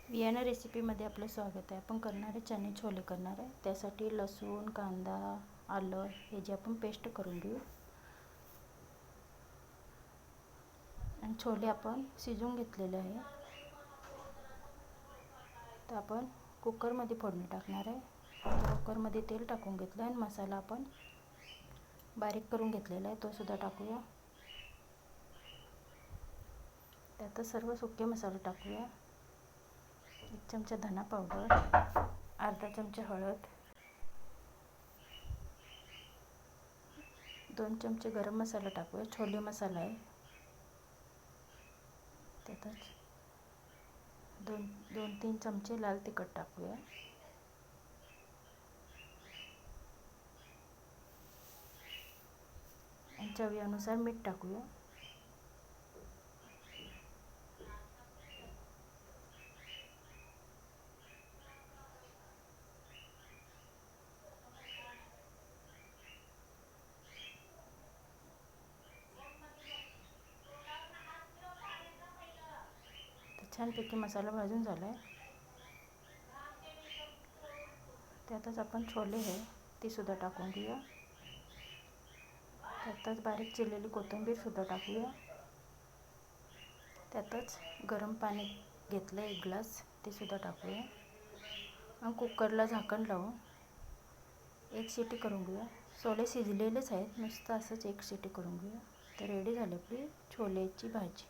Vienna रेसिपीमध्ये आपलं स्वागत आहे. आपण करणार आहे चणे छोले करणार आहे. त्यासाठी लसूण, कांदा, आलं हे जे आपण पेस्ट करून घेऊ आणि छोले आपण शिजवून घेतलेले आहे. तर आपण कुकरमध्ये फोडणी टाकणार आहे. कुकरमध्ये तेल टाकून घेतलं आणि मसाला आपण बारीक करून घेतलेला आहे तो सुद्धा टाकूया. त्यातच सर्व सुके मसाले टाकूया. 1 चमचा धना पावडर, अर्धा चमचा हळद, 2 चमचे गरम मसाला टाकूया. छोले मसाला आहे. त्यातच 2-3 चमचे लाल तिखट टाकूया. चवीनुसार मीठ टाकूया. छानपैकी मसाला भाजून झाला आहे. त्यातच आपण छोले आहे ते सुद्धा टाकून घेऊया. त्यातच बारीक चिरलेली कोथिंबीर सुद्धा टाकूया. त्यातच गरम पाणी घेतलं 1 ग्लास ते सुद्धा टाकूया आणि कुकरला झाकण लावून 1 शिटी करून घेऊया. छोले शिजलेलेच आहेत, नुसतं असंच 1 शिटी करून घेऊया. तर रेडी झाली आपली छोलेची भाजी.